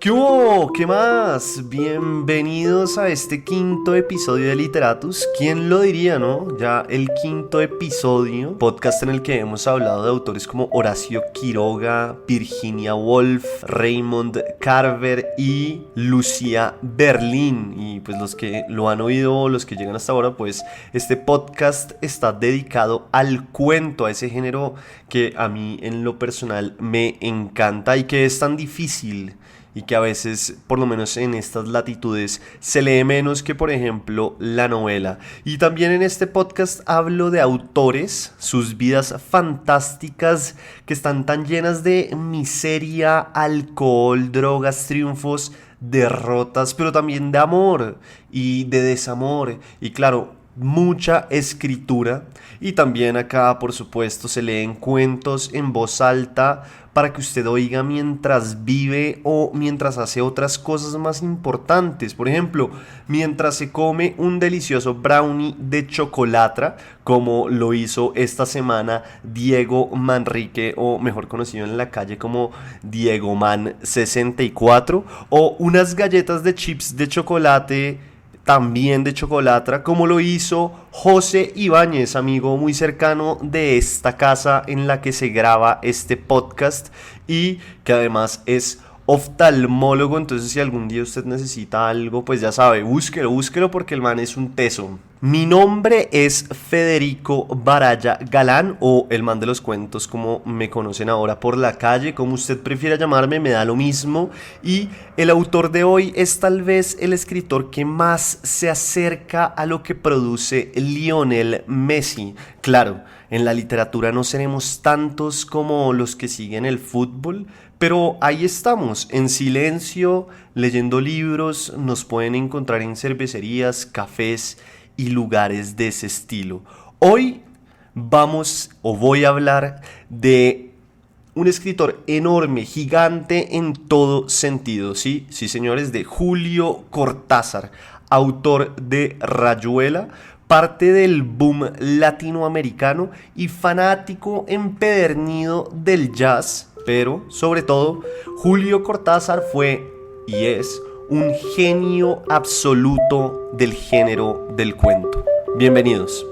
¿Qué hubo? ¿Qué más? Bienvenidos a este quinto episodio de Literatus. ¿Quién lo diría, no? Ya el quinto episodio, podcast en el que hemos hablado de autores como Horacio Quiroga, Virginia Woolf, Raymond Carver y Lucía Berlín. Y pues los que lo han oído, los que llegan hasta ahora, pues este podcast está dedicado al cuento, a ese género que a mí en lo personal me encanta y que es tan difícil y que a veces, por lo menos en estas latitudes, se lee menos que, por ejemplo, la novela. Y también en este podcast hablo de autores, sus vidas fantásticas que están tan llenas de miseria, alcohol, drogas, triunfos, derrotas, pero también de amor y de desamor. Y claro, mucha escritura. Y también acá, por supuesto, se leen cuentos en voz alta para que usted oiga mientras vive o mientras hace otras cosas más importantes. Por ejemplo, mientras se come un delicioso brownie de chocolatra, como lo hizo esta semana Diego Manrique, o mejor conocido en la calle como Diego Man 64, o unas galletas de chips de chocolate, también de chocolatra, como lo hizo José Ibáñez, amigo muy cercano de esta casa en la que se graba este podcast y que además es oftalmólogo. Entonces si algún día usted necesita algo, pues ya sabe, búsquelo porque el man es un teso. Mi nombre es Federico Baraya Galán, o el man de los cuentos como me conocen ahora por la calle, como usted prefiera llamarme, me da lo mismo. Y el autor de hoy es tal vez el escritor que más se acerca a lo que produce Lionel Messi. Claro, en la literatura no seremos tantos como los que siguen el fútbol, pero ahí estamos, en silencio, leyendo libros. Nos pueden encontrar en cervecerías, cafés y lugares de ese estilo. Hoy voy a hablar de un escritor enorme, gigante en todo sentido, sí, señores, de Julio Cortázar, autor de Rayuela, parte del boom latinoamericano y fanático empedernido del jazz. Pero, sobre todo, Julio Cortázar fue y es un genio absoluto del género del cuento. Bienvenidos.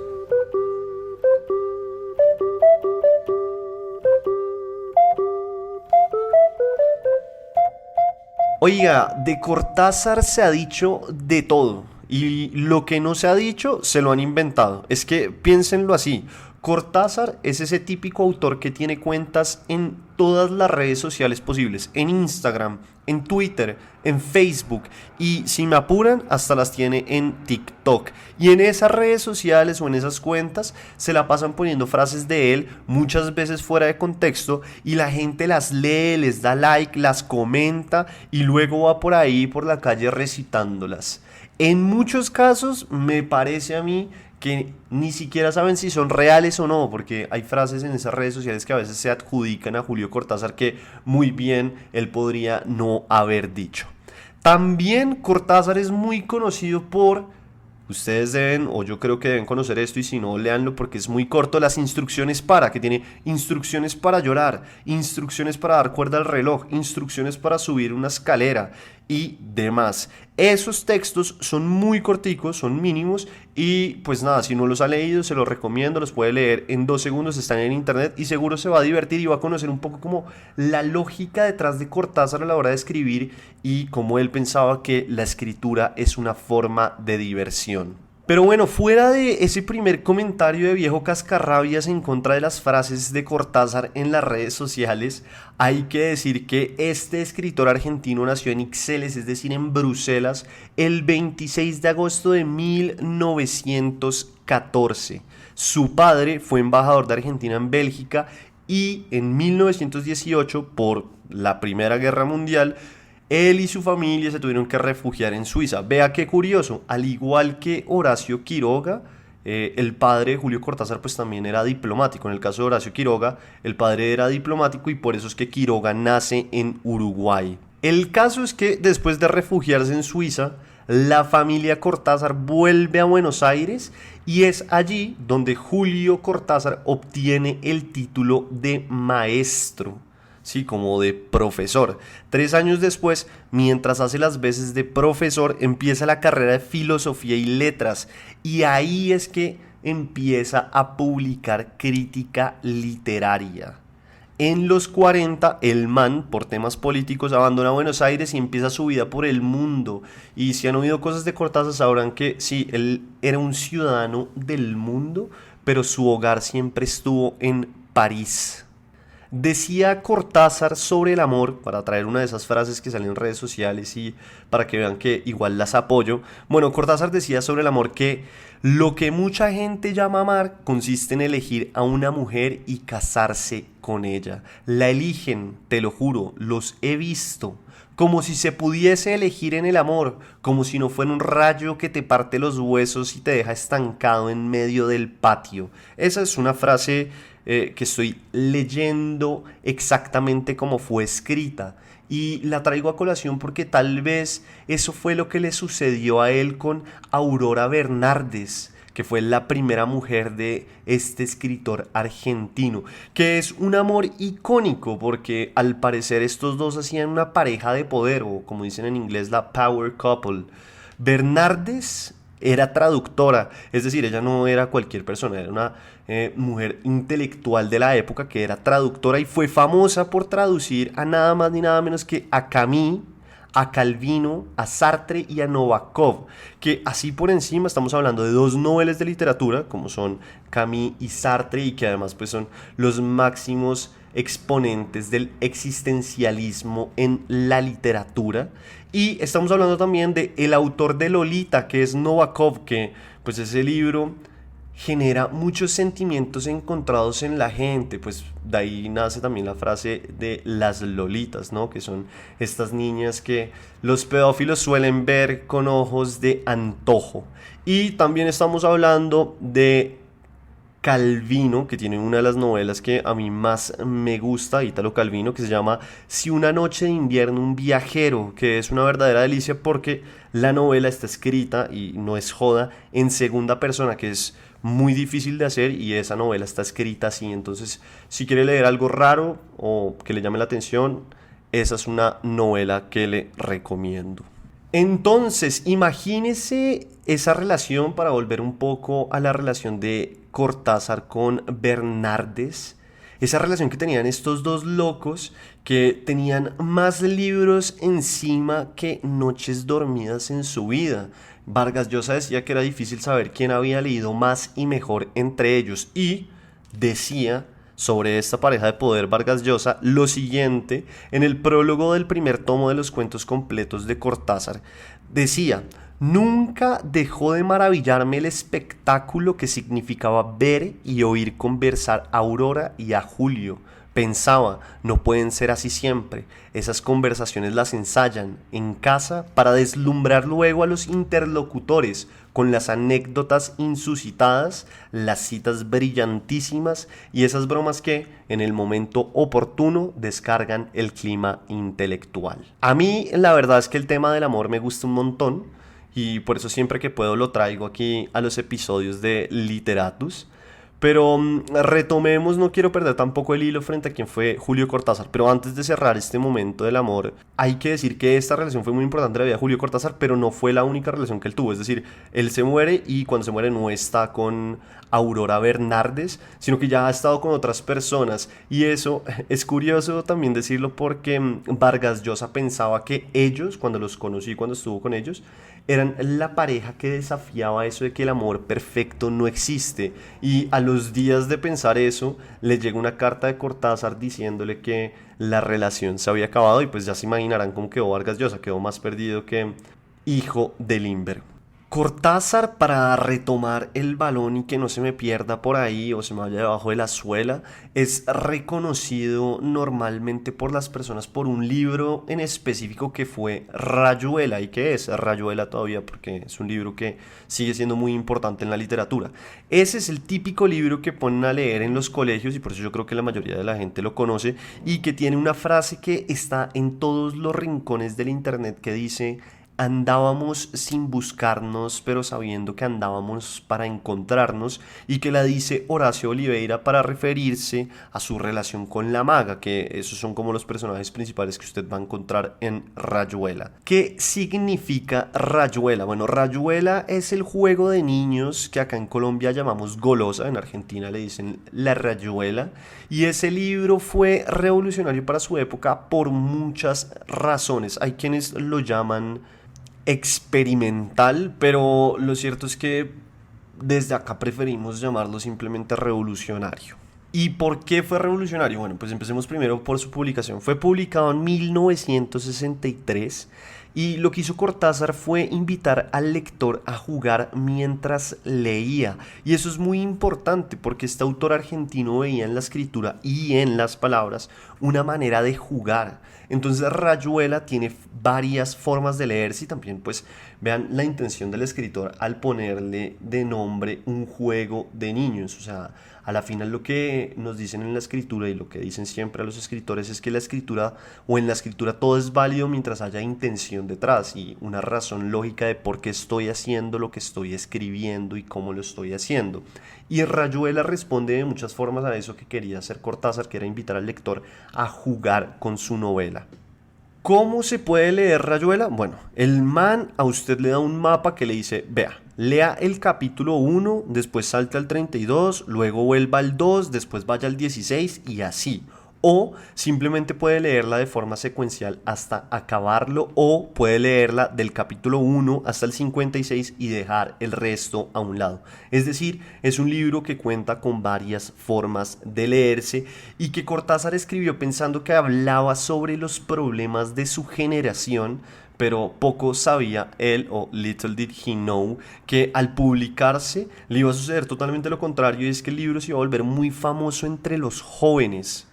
Oiga, de Cortázar se ha dicho de todo. Y lo que no se ha dicho, se lo han inventado. Es que piénsenlo así. Cortázar es ese típico autor que tiene cuentas en todas las redes sociales posibles. En Instagram, en Twitter, en Facebook. Y si me apuran, hasta las tiene en TikTok. Y en esas redes sociales o en esas cuentas se la pasan poniendo frases de él, muchas veces fuera de contexto. Y la gente las lee, les da like, las comenta y luego va por ahí, por la calle recitándolas. En muchos casos me parece a mí que ni siquiera saben si son reales o no, porque hay frases en esas redes sociales que a veces se adjudican a Julio Cortázar que muy bien él podría no haber dicho. También Cortázar es muy conocido por, ustedes deben, o yo creo que deben conocer esto, y si no, léanlo porque es muy corto, las instrucciones para, que tiene instrucciones para llorar, instrucciones para dar cuerda al reloj, instrucciones para subir una escalera y demás. Esos textos son muy corticos, son mínimos y pues nada, si no los ha leído se los recomiendo, los puede leer en 2 segundos, están en internet y seguro se va a divertir y va a conocer un poco como la lógica detrás de Cortázar a la hora de escribir y cómo él pensaba que la escritura es una forma de diversión. Pero bueno, fuera de ese primer comentario de viejo cascarrabias en contra de las frases de Cortázar en las redes sociales, hay que decir que este escritor argentino nació en Ixelles, es decir, en Bruselas, el 26 de agosto de 1914. Su padre fue embajador de Argentina en Bélgica y en 1918, por la Primera Guerra Mundial, él y su familia se tuvieron que refugiar en Suiza. Vea qué curioso, al igual que Horacio Quiroga, el padre de Julio Cortázar pues también era diplomático. En el caso de Horacio Quiroga, el padre era diplomático y por eso es que Quiroga nace en Uruguay. El caso es que después de refugiarse en Suiza, la familia Cortázar vuelve a Buenos Aires y es allí donde Julio Cortázar obtiene el título de maestro. sí, como de profesor. 3 años después, mientras hace las veces de profesor, empieza la carrera de filosofía y letras. Y ahí es que empieza a publicar crítica literaria. En los 40, el man, por temas políticos, abandona Buenos Aires y empieza su vida por el mundo. Y si han oído cosas de Cortázar, sabrán que sí, él era un ciudadano del mundo, pero su hogar siempre estuvo en París. Decía Cortázar sobre el amor, para traer una de esas frases que salen en redes sociales y para que vean que igual las apoyo. Bueno, Cortázar decía sobre el amor que lo que mucha gente llama amar consiste en elegir a una mujer y casarse con ella. La eligen, te lo juro, los he visto. Como si se pudiese elegir en el amor, como si no fuera un rayo que te parte los huesos y te deja estancado en medio del patio. Esa es una frase que estoy leyendo exactamente como fue escrita. Y la traigo a colación porque tal vez eso fue lo que le sucedió a él con Aurora Bernardes, que fue la primera mujer de este escritor argentino, que es un amor icónico porque al parecer estos dos hacían una pareja de poder, o como dicen en inglés, la power couple. Bernardes era traductora, es decir, ella no era cualquier persona, era una mujer intelectual de la época que era traductora y fue famosa por traducir a nada más ni nada menos que a Camus, a Calvino, a Sartre y a Nabokov, que así por encima estamos hablando de dos noveles de literatura como son Camus y Sartre, y que además pues son los máximos exponentes del existencialismo en la literatura. Y estamos hablando también de el autor de Lolita, que es Nabokov, que pues ese libro genera muchos sentimientos encontrados en la gente, pues de ahí nace también la frase de las lolitas, ¿no? Que son estas niñas que los pedófilos suelen ver con ojos de antojo. Y también estamos hablando de Calvino, que tiene una de las novelas que a mí más me gusta, Italo Calvino, que se llama Si una noche de invierno un viajero, que es una verdadera delicia porque la novela está escrita, y no es joda, en segunda persona, que es muy difícil de hacer, y esa novela está escrita así. Entonces, si quiere leer algo raro o que le llame la atención, esa es una novela que le recomiendo. Entonces, imagínese esa relación, para volver un poco a la relación de Cortázar con Bernardes, esa relación que tenían estos dos locos que tenían más libros encima que noches dormidas en su vida. Vargas Llosa decía que era difícil saber quién había leído más y mejor entre ellos, y decía sobre esta pareja de poder Vargas Llosa lo siguiente en el prólogo del primer tomo de los cuentos completos de Cortázar. Decía: nunca dejó de maravillarme el espectáculo que significaba ver y oír conversar a Aurora y a Julio. Pensaba, no pueden ser así siempre. Esas conversaciones las ensayan en casa para deslumbrar luego a los interlocutores con las anécdotas insuscitadas, las citas brillantísimas y esas bromas que, en el momento oportuno, descargan el clima intelectual. A mí, la verdad es que el tema del amor me gusta un montón, y por eso siempre que puedo lo traigo aquí a los episodios de Literatus. Pero retomemos, no quiero perder tampoco el hilo frente a quien fue Julio Cortázar. Pero antes de cerrar este momento del amor, hay que decir que esta relación fue muy importante en la vida de Julio Cortázar, pero no fue la única relación que él tuvo. Es decir, él se muere y cuando se muere no está con Aurora Bernardes, sino que ya ha estado con otras personas. Y eso es curioso también decirlo porque Vargas Llosa pensaba que ellos, cuando los conocí, cuando estuvo con ellos, eran la pareja que desafiaba eso de que el amor perfecto no existe. Y a los días de pensar eso, le llega una carta de Cortázar diciéndole que la relación se había acabado, y pues ya se imaginarán cómo quedó Vargas Llosa, quedó más perdido que hijo de Limber. Cortázar, para retomar el balón y que no se me pierda por ahí o se me vaya debajo de la suela, es reconocido normalmente por las personas por un libro en específico que fue Rayuela. ¿Y qué es Rayuela todavía? Porque es un libro que sigue siendo muy importante en la literatura. Ese es el típico libro que ponen a leer en los colegios, y por eso yo creo que la mayoría de la gente lo conoce, y que tiene una frase que está en todos los rincones del internet que dice: andábamos sin buscarnos, pero sabiendo que andábamos para encontrarnos, y que la dice Horacio Oliveira para referirse a su relación con la maga, que esos son como los personajes principales que usted va a encontrar en Rayuela. ¿Qué significa Rayuela? Bueno, Rayuela es el juego de niños que acá en Colombia llamamos golosa, en Argentina le dicen la Rayuela, y ese libro fue revolucionario para su época por muchas razones. Hay quienes lo llaman experimental, pero lo cierto es que desde acá preferimos llamarlo simplemente revolucionario. ¿Y por qué fue revolucionario? Bueno, pues empecemos primero por su publicación. Fue publicado en 1963 y lo que hizo Cortázar fue invitar al lector a jugar mientras leía. Y eso es muy importante porque este autor argentino veía en la escritura y en las palabras una manera de jugar. Entonces Rayuela tiene varias formas de leerse y también pues vean la intención del escritor al ponerle de nombre un juego de niños. O sea, a la final lo que nos dicen en la escritura y lo que dicen siempre a los escritores es que la escritura o en la escritura todo es válido mientras haya intención detrás y una razón lógica de por qué estoy haciendo lo que estoy escribiendo y cómo lo estoy haciendo. Y Rayuela responde de muchas formas a eso que quería hacer Cortázar, que era invitar al lector a jugar con su novela. ¿Cómo se puede leer Rayuela? Bueno, el man a usted le da un mapa que le dice, vea, lea el capítulo 1, después salte al 32, luego vuelva al 2, después vaya al 16 y así. O simplemente puede leerla de forma secuencial hasta acabarlo, o puede leerla del capítulo 1 hasta el 56 y dejar el resto a un lado. Es decir, es un libro que cuenta con varias formas de leerse y que Cortázar escribió pensando que hablaba sobre los problemas de su generación, pero poco sabía él, o little did he know, que al publicarse le iba a suceder totalmente lo contrario, y es que el libro se iba a volver muy famoso entre los jóvenes.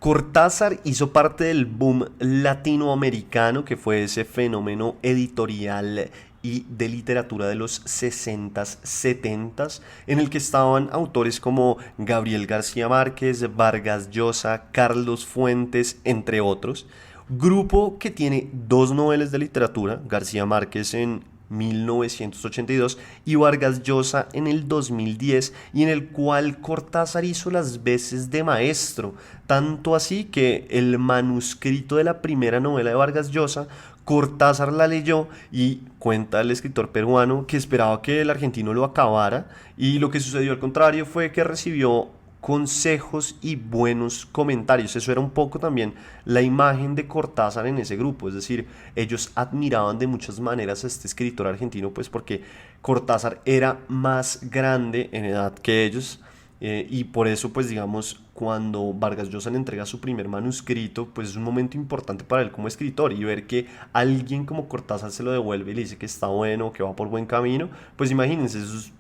Cortázar hizo parte del boom latinoamericano, que fue ese fenómeno editorial y de literatura de los 60s, 70s, en el que estaban autores como Gabriel García Márquez, Vargas Llosa, Carlos Fuentes, entre otros. Grupo que tiene dos novelas de literatura, García Márquez en 1982 y Vargas Llosa en el 2010, y en el cual Cortázar hizo las veces de maestro, tanto así que el manuscrito de la primera novela de Vargas Llosa Cortázar la leyó y cuenta el escritor peruano que esperaba que el argentino lo acabara, y lo que sucedió al contrario fue que recibió consejos y buenos comentarios. Eso era un poco también la imagen de Cortázar en ese grupo, es decir, ellos admiraban de muchas maneras a este escritor argentino, pues porque Cortázar era más grande en edad que ellos, y por eso pues digamos cuando Vargas Llosa le entrega su primer manuscrito, pues es un momento importante para él como escritor, y ver que alguien como Cortázar se lo devuelve y le dice que está bueno, que va por buen camino, pues imagínense, eso es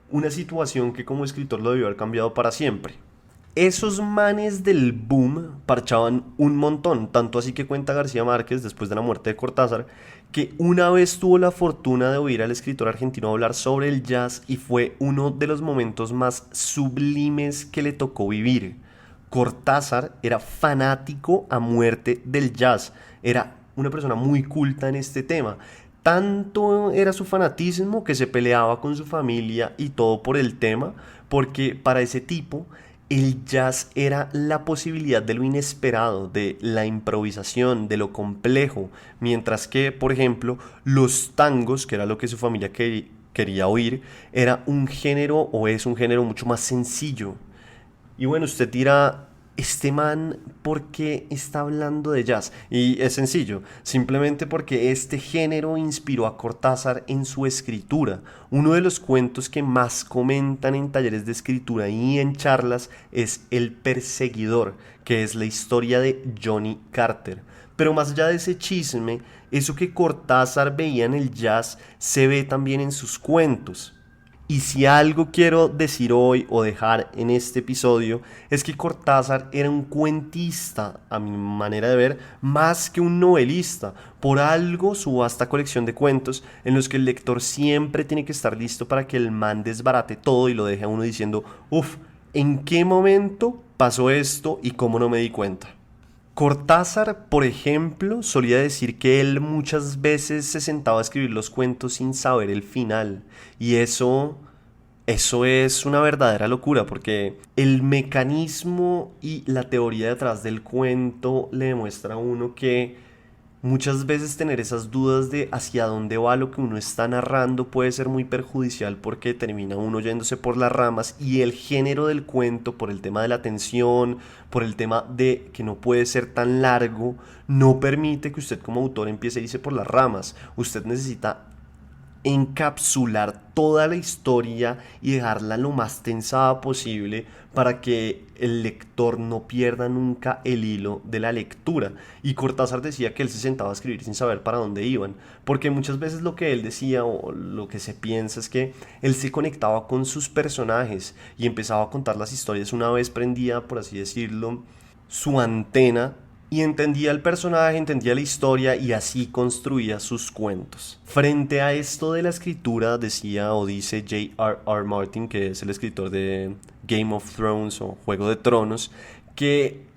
una situación que como escritor lo debió haber cambiado para siempre. Esos manes del boom parchaban un montón, tanto así que cuenta García Márquez, después de la muerte de Cortázar, que una vez tuvo la fortuna de oír al escritor argentino hablar sobre el jazz y fue uno de los momentos más sublimes que le tocó vivir. Cortázar era fanático a muerte del jazz, era una persona muy culta en este tema. Tanto era su fanatismo que se peleaba con su familia y todo por el tema, porque para ese tipo el jazz era la posibilidad de lo inesperado, de la improvisación, de lo complejo, mientras que, por ejemplo, los tangos, que era lo que su familia quería oír, era un género o es un género mucho más sencillo. Y bueno, usted dirá, este man, ¿por qué está hablando de jazz? Y es sencillo, simplemente porque este género inspiró a Cortázar en su escritura. Uno de los cuentos que más comentan en talleres de escritura y en charlas es El Perseguidor, que es la historia de Johnny Carter. Pero más allá de ese chisme, eso que Cortázar veía en el jazz se ve también en sus cuentos. Y si algo quiero decir hoy o dejar en este episodio es que Cortázar era un cuentista, a mi manera de ver, más que un novelista. Por algo su vasta colección de cuentos en los que el lector siempre tiene que estar listo para que el man desbarate todo y lo deje a uno diciendo, uff, ¿en qué momento pasó esto y cómo no me di cuenta? Cortázar, por ejemplo, solía decir que él muchas veces se sentaba a escribir los cuentos sin saber el final. Y eso es una verdadera locura, porque el mecanismo y la teoría detrás del cuento le demuestra a uno que muchas veces tener esas dudas de hacia dónde va lo que uno está narrando puede ser muy perjudicial, porque termina uno yéndose por las ramas, y el género del cuento, por el tema de la tensión, por el tema de que no puede ser tan largo, no permite que usted como autor empiece a irse por las ramas. Usted necesita encapsular toda la historia y dejarla lo más tensada posible para que el lector no pierda nunca el hilo de la lectura. Y Cortázar decía que él se sentaba a escribir sin saber para dónde iban, porque muchas veces lo que él decía, o lo que se piensa, es que él se conectaba con sus personajes y empezaba a contar las historias una vez prendía, por así decirlo, su antena, y entendía el personaje, entendía la historia, y así construía sus cuentos. Frente a esto de la escritura, decía o dice J.R.R. Martin, que es el escritor de Game of Thrones o Juego de Tronos, que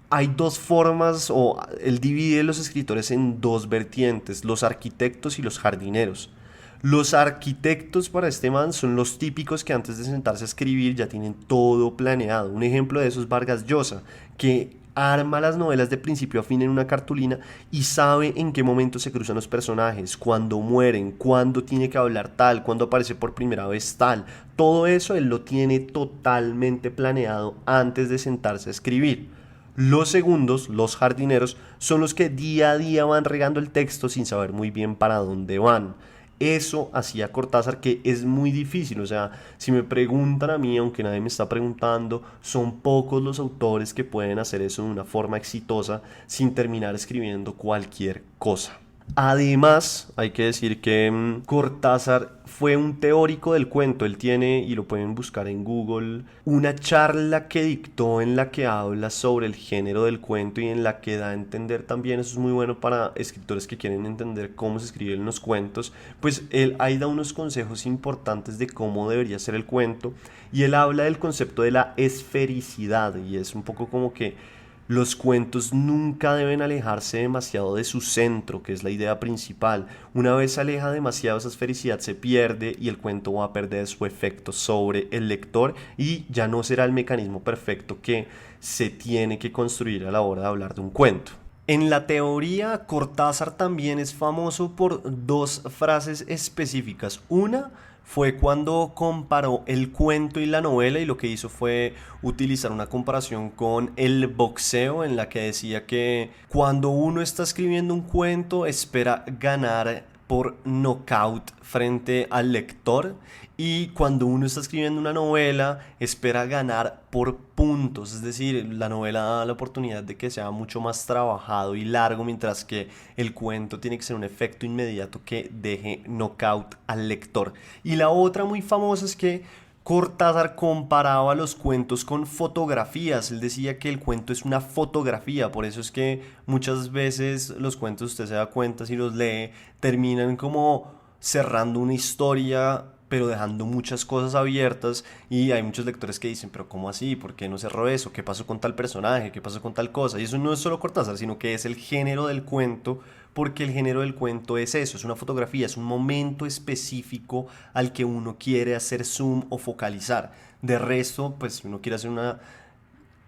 hay dos formas, o él divide los escritores en dos vertientes: los arquitectos y los jardineros. Los arquitectos para este man son los típicos que antes de sentarse a escribir ya tienen todo planeado. Un ejemplo de eso es Vargas Llosa, que arma las novelas de principio a fin en una cartulina y sabe en qué momento se cruzan los personajes, cuándo mueren, cuándo tiene que hablar tal, cuándo aparece por primera vez tal. Todo eso él lo tiene totalmente planeado antes de sentarse a escribir. Los segundos, los jardineros, son los que día a día van regando el texto sin saber muy bien para dónde van. Eso hacía Cortázar, que es muy difícil. O sea, si me preguntan a mí, aunque nadie me está preguntando, son pocos los autores que pueden hacer eso de una forma exitosa sin terminar escribiendo cualquier cosa. Además, hay que decir que Cortázar fue un teórico del cuento. Él tiene, y lo pueden buscar en Google, una charla que dictó en la que habla sobre el género del cuento y en la que da a entender también, eso es muy bueno para escritores que quieren entender cómo se escriben los cuentos, pues él ahí da unos consejos importantes de cómo debería ser el cuento, y él habla del concepto de la esfericidad, y es un poco como que los cuentos nunca deben alejarse demasiado de su centro, que es la idea principal. Una vez se aleja demasiado, esa esfericidad se pierde y el cuento va a perder su efecto sobre el lector, y ya no será el mecanismo perfecto que se tiene que construir a la hora de hablar de un cuento. En la teoría, Cortázar también es famoso por dos frases específicas. Una fue cuando comparó el cuento y la novela, y lo que hizo fue utilizar una comparación con el boxeo, en la que decía que cuando uno está escribiendo un cuento espera ganar por nocaut frente al lector, y cuando uno está escribiendo una novela espera ganar por puntos, es decir, la novela da la oportunidad de que sea mucho más trabajado y largo, mientras que el cuento tiene que ser un efecto inmediato que deje knockout al lector. Y la otra muy famosa es que Cortázar comparaba los cuentos con fotografías. Él decía que el cuento es una fotografía, por eso es que muchas veces los cuentos, usted se da cuenta si los lee, terminan como cerrando una historia pero dejando muchas cosas abiertas, y hay muchos lectores que dicen, pero ¿cómo así? ¿Por qué no cerró eso? ¿Qué pasó con tal personaje? ¿Qué pasó con tal cosa? Y eso no es solo Cortázar, sino que es el género del cuento, porque el género del cuento es eso, es una fotografía, es un momento específico al que uno quiere hacer zoom o focalizar. De resto, pues si uno quiere hacer una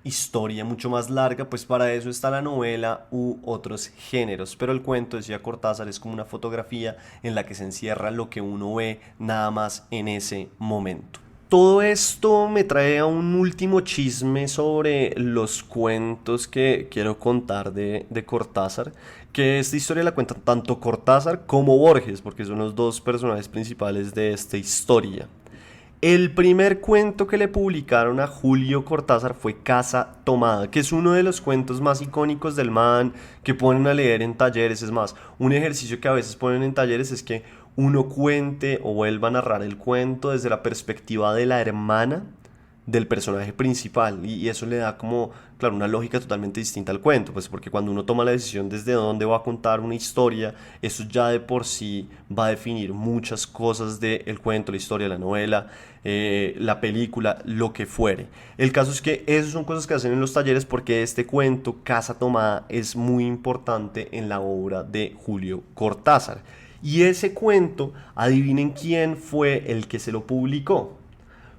historia mucho más larga, pues para eso está la novela u otros géneros. Pero el cuento, decía Cortázar, es como una fotografía en la que se encierra lo que uno ve nada más en ese momento. Todo esto me trae a un último chisme sobre los cuentos que quiero contar de Cortázar, que esta historia la cuentan tanto Cortázar como Borges, porque son los dos personajes principales de esta historia. El primer cuento que le publicaron a Julio Cortázar fue Casa Tomada, que es uno de los cuentos más icónicos del man, que ponen a leer en talleres. Es más, un ejercicio que a veces ponen en talleres es que uno cuente o vuelva a narrar el cuento desde la perspectiva de la hermana del personaje principal y eso le da como, claro, una lógica totalmente distinta al cuento, pues porque cuando uno toma la decisión desde dónde va a contar una historia, eso ya de por sí va a definir muchas cosas del cuento, la historia, la novela, la película, lo que fuere. El caso es que esas son cosas que hacen en los talleres porque este cuento, Casa Tomada, es muy importante en la obra de Julio Cortázar. Y ese cuento, adivinen quién fue el que se lo publicó.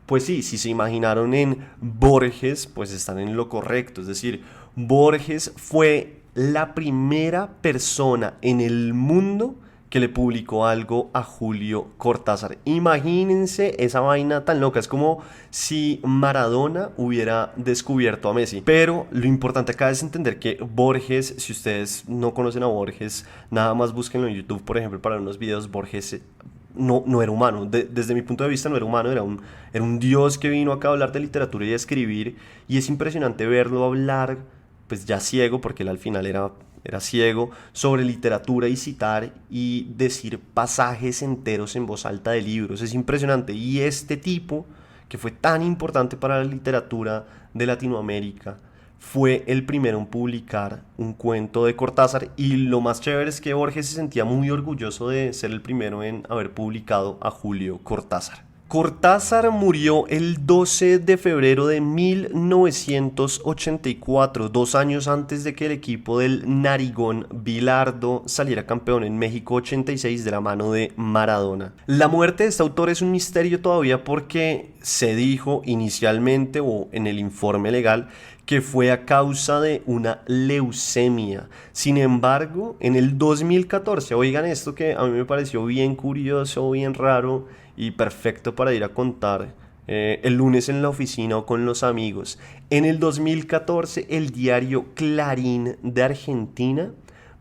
Pues sí, si se imaginaron en Borges, pues están en lo correcto. Es decir, Borges fue la primera persona en el mundo que le publicó algo a Julio Cortázar. Imagínense esa vaina tan loca. Es como si Maradona hubiera descubierto a Messi. Pero lo importante acá es entender que Borges, si ustedes no conocen a Borges, nada más búsquenlo en YouTube, por ejemplo, para unos videos. Borges no era humano. Desde mi punto de vista no era humano, era un dios que vino acá a hablar de literatura y a escribir. Y es impresionante verlo hablar, pues ya ciego, porque él al final era ciego, sobre literatura y citar y decir pasajes enteros en voz alta de libros. Es impresionante. Y este tipo, que fue tan importante para la literatura de Latinoamérica, fue el primero en publicar un cuento de Cortázar y lo más chévere es que Borges se sentía muy orgulloso de ser el primero en haber publicado a Julio Cortázar. Cortázar murió el 12 de febrero de 1984, 2 años antes de que el equipo del Narigón Bilardo saliera campeón en México 86 de la mano de Maradona. La muerte de este autor es un misterio todavía porque se dijo inicialmente o en el informe legal que fue a causa de una leucemia. Sin embargo, en el 2014, oigan esto que a mí me pareció bien curioso, bien raro y perfecto para ir a contar el lunes en la oficina o con los amigos. En el 2014, el diario Clarín de Argentina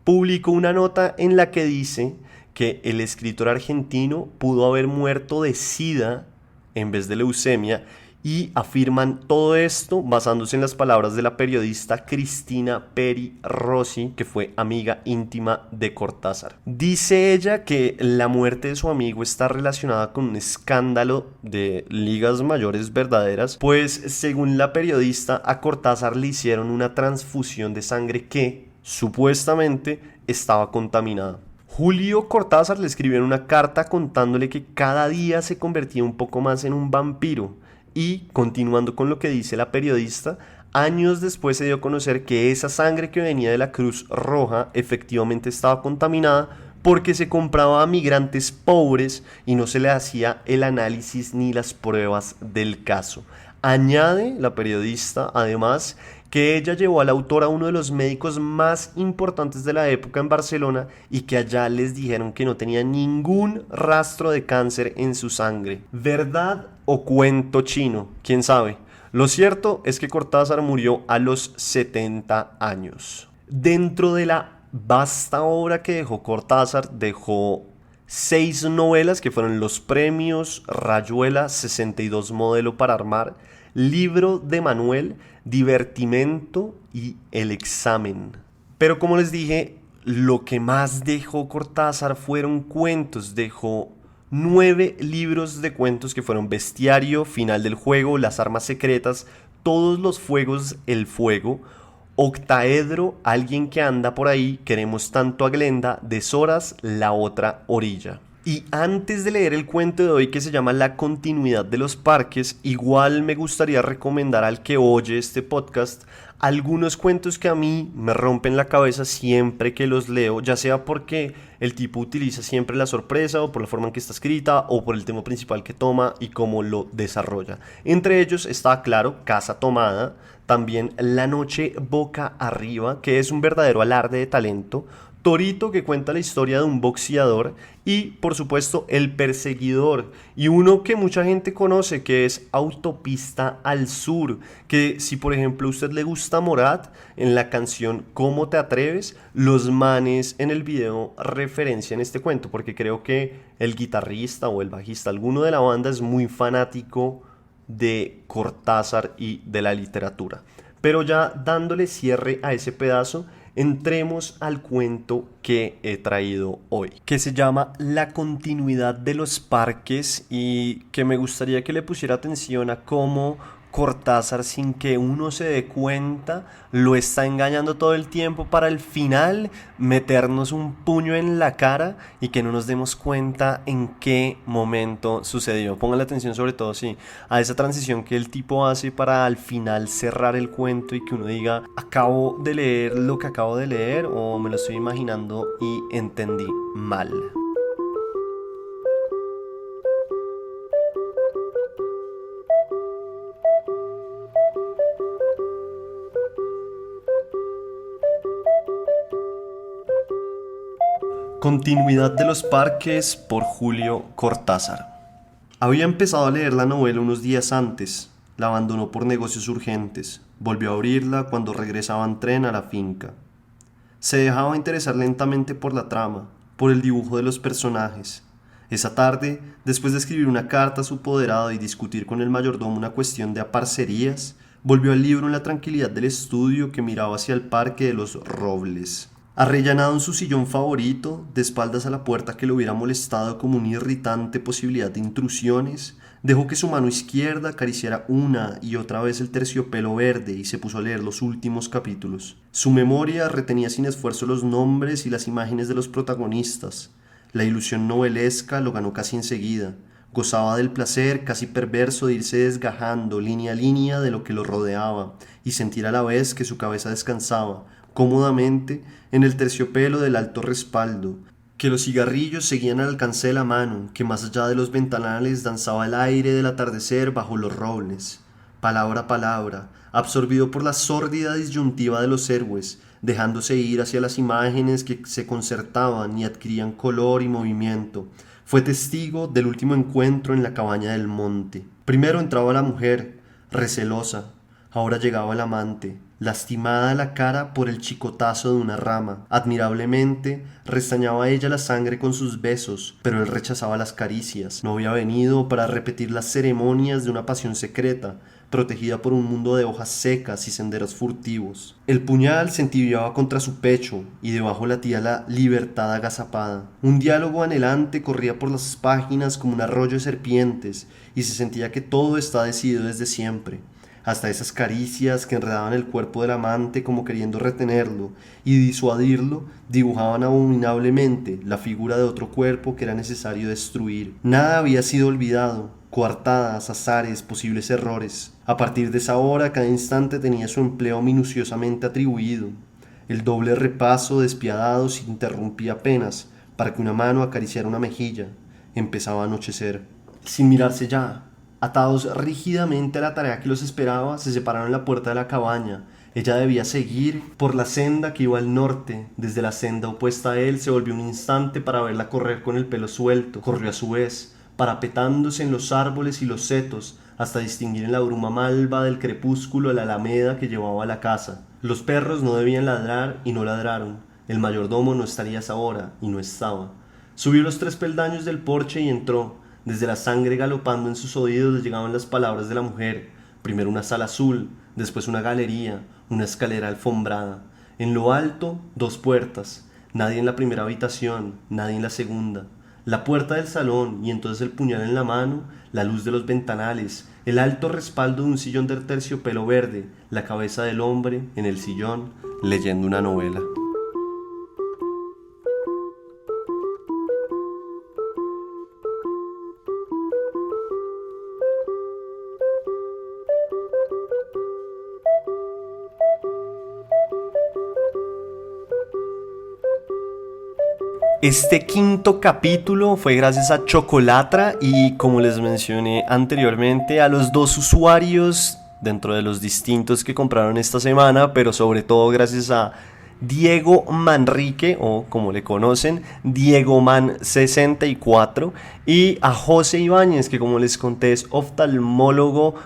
publicó una nota en la que dice que el escritor argentino pudo haber muerto de SIDA en vez de leucemia. Y afirman todo esto basándose en las palabras de la periodista Cristina Peri Rossi, que fue amiga íntima de Cortázar. Dice ella que la muerte de su amigo está relacionada con un escándalo de ligas mayores verdaderas, pues según la periodista a Cortázar le hicieron una transfusión de sangre que supuestamente estaba contaminada. Julio Cortázar le escribió en una carta contándole que cada día se convertía un poco más en un vampiro. Y, continuando con lo que dice la periodista, años después se dio a conocer que esa sangre que venía de la Cruz Roja efectivamente estaba contaminada porque se compraba a migrantes pobres y no se le hacía el análisis ni las pruebas del caso. Añade la periodista, además, que ella llevó al autor a uno de los médicos más importantes de la época en Barcelona y que allá les dijeron que no tenía ningún rastro de cáncer en su sangre. ¿Verdad o cuento chino? ¿Quién sabe? Lo cierto es que Cortázar murió a los 70 años. Dentro de la vasta obra que dejó Cortázar, dejó 6 novelas que fueron los premios Rayuela 62 Modelo para Armar, Libro de Manuel, Divertimento y El Examen. Pero como les dije, lo que más dejó Cortázar fueron cuentos. Dejó 9 libros de cuentos que fueron Bestiario, Final del Juego, Las Armas Secretas, Todos los Fuegos, El Fuego, Octaedro, Alguien que anda por ahí, Queremos tanto a Glenda, Deshoras, La otra orilla. Y antes de leer el cuento de hoy que se llama La continuidad de los parques, igual me gustaría recomendar al que oye este podcast algunos cuentos que a mí me rompen la cabeza siempre que los leo, ya sea porque el tipo utiliza siempre la sorpresa o por la forma en que está escrita o por el tema principal que toma y cómo lo desarrolla. Entre ellos está, claro, Casa Tomada, también La noche boca arriba, que es un verdadero alarde de talento, Torito, que cuenta la historia de un boxeador, y por supuesto El perseguidor, y uno que mucha gente conoce que es Autopista al Sur, que si por ejemplo a usted le gusta Morat, en la canción ¿Cómo te atreves?, los manes en el video referencian este cuento, porque creo que el guitarrista o el bajista, alguno de la banda es muy fanático de Cortázar y de la literatura. Pero ya dándole cierre a ese pedazo, entremos al cuento que he traído hoy, que se llama La continuidad de los parques y que me gustaría que le pusiera atención a cómo Cortázar, sin que uno se dé cuenta, lo está engañando todo el tiempo para al final meternos un puño en la cara y que no nos demos cuenta en qué momento sucedió. Pongan la atención sobre todo a esa transición que el tipo hace para al final cerrar el cuento y que uno diga, acabo de leer lo que acabo de leer o me lo estoy imaginando y entendí mal. Continuidad de los parques por Julio Cortázar. Había empezado a leer la novela unos días antes, la abandonó por negocios urgentes, volvió a abrirla cuando regresaba en tren a la finca. Se dejaba interesar lentamente por la trama, por el dibujo de los personajes. Esa tarde, después de escribir una carta a su apoderado y discutir con el mayordomo una cuestión de aparcerías, volvió al libro en la tranquilidad del estudio que miraba hacia el Parque de los Robles. Arrellanado en su sillón favorito, de espaldas a la puerta que lo hubiera molestado como una irritante posibilidad de intrusiones, dejó que su mano izquierda acariciara una y otra vez el terciopelo verde y se puso a leer los últimos capítulos. Su memoria retenía sin esfuerzo los nombres y las imágenes de los protagonistas. La ilusión novelesca lo ganó casi enseguida. Gozaba del placer casi perverso de irse desgajando línea a línea de lo que lo rodeaba y sentir a la vez que su cabeza descansaba cómodamente en el terciopelo del alto respaldo, que los cigarrillos seguían al alcance de la mano, que más allá de los ventanales danzaba el aire del atardecer bajo los robles. Palabra a palabra, absorbido por la sórdida disyuntiva de los héroes, dejándose ir hacia las imágenes que se concertaban y adquirían color y movimiento, fue testigo del último encuentro en la cabaña del monte. Primero entraba la mujer, recelosa, ahora llegaba el amante, lastimada la cara por el chicotazo de una rama. Admirablemente restañaba ella la sangre con sus besos, pero él rechazaba las caricias. No había venido para repetir las ceremonias de una pasión secreta, protegida por un mundo de hojas secas y senderos furtivos. El puñal se entibiaba contra su pecho y debajo latía la libertad agazapada. Un diálogo anhelante corría por las páginas como un arroyo de serpientes y se sentía que todo está decidido desde siempre. Hasta esas caricias que enredaban el cuerpo del amante como queriendo retenerlo y disuadirlo, dibujaban abominablemente la figura de otro cuerpo que era necesario destruir. Nada había sido olvidado, coartadas, azares, posibles errores. A partir de esa hora, cada instante tenía su empleo minuciosamente atribuido. El doble repaso despiadado se interrumpía apenas para que una mano acariciara una mejilla. Empezaba a anochecer. Sin mirarse ya, atados rígidamente a la tarea que los esperaba, se separaron en la puerta de la cabaña. Ella debía seguir por la senda que iba al norte. Desde la senda opuesta a él se volvió un instante para verla correr con el pelo suelto. Corrió a su vez, parapetándose en los árboles y los setos, hasta distinguir en la bruma malva del crepúsculo la alameda que llevaba a la casa. Los perros no debían ladrar y no ladraron. El mayordomo no estaría a esa hora y no estaba. Subió los 3 peldaños del porche y entró. Desde la sangre galopando en sus oídos le llegaban las palabras de la mujer. Primero una sala azul, después una galería, una escalera alfombrada. En lo alto, 2 puertas. Nadie en la primera habitación, nadie en la segunda. La puerta del salón y entonces el puñal en la mano, la luz de los ventanales, el alto respaldo de un sillón de terciopelo verde, la cabeza del hombre en el sillón leyendo una novela. Este 5.º capítulo fue gracias a Chocolatra y, como les mencioné anteriormente, a los 2 usuarios dentro de los distintos que compraron esta semana, pero sobre todo gracias a Diego Manrique, o como le conocen, Diego Man 64, y a José Ibáñez, que como les conté es oftalmólogo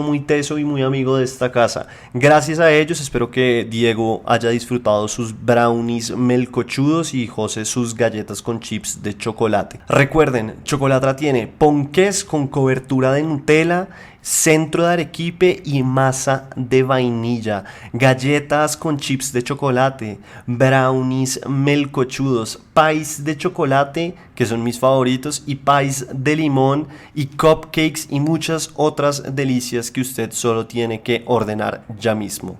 muy teso y muy amigo de esta casa. Gracias a ellos espero que Diego haya disfrutado sus brownies melcochudos y José sus galletas con chips de chocolate. Recuerden, Chocolatra tiene ponqués con cobertura de Nutella, centro de arequipe y masa de vainilla, galletas con chips de chocolate, brownies melcochudos, pies de chocolate, que son mis favoritos, y pies de limón, y cupcakes y muchas otras delicias que usted solo tiene que ordenar ya mismo.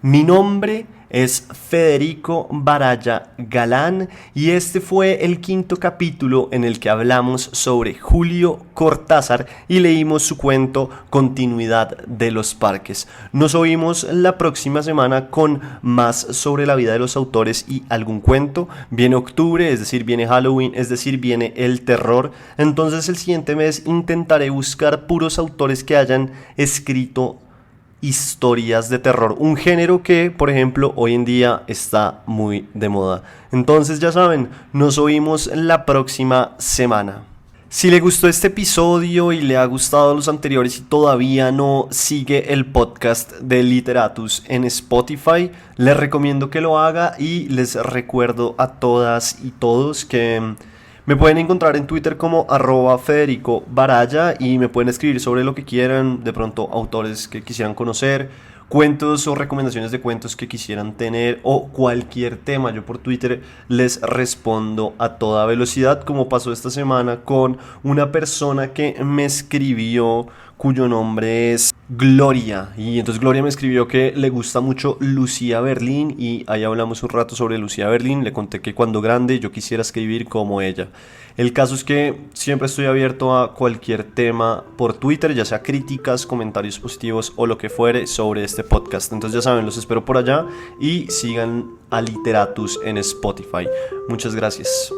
Mi nombre es Federico Baraya Galán y este fue el 5º capítulo en el que hablamos sobre Julio Cortázar y leímos su cuento Continuidad de los Parques. Nos oímos la próxima semana con más sobre la vida de los autores y algún cuento. Viene octubre, es decir, viene Halloween, es decir, viene el terror. Entonces el siguiente mes intentaré buscar puros autores que hayan escrito historias de terror, un género que, por ejemplo, hoy en día está muy de moda. Entonces ya saben, nos oímos la próxima semana. Si le gustó este episodio y le ha gustado los anteriores y todavía no sigue el podcast de Literatus en Spotify, les recomiendo que lo haga y les recuerdo a todas y todos que me pueden encontrar en Twitter como @Federico Baraya y me pueden escribir sobre lo que quieran, de pronto autores que quisieran conocer, cuentos o recomendaciones de cuentos que quisieran tener o cualquier tema. Yo por Twitter les respondo a toda velocidad, como pasó esta semana con una persona que me escribió cuyo nombre es Gloria, y entonces Gloria me escribió que le gusta mucho Lucía Berlín y ahí hablamos un rato sobre Lucía Berlín. Le conté que cuando grande yo quisiera escribir como ella. El caso es que siempre estoy abierto a cualquier tema por Twitter, ya sea críticas, comentarios positivos o lo que fuere sobre este podcast. Entonces ya saben, los espero por allá y sigan a Literatus en Spotify. Muchas gracias.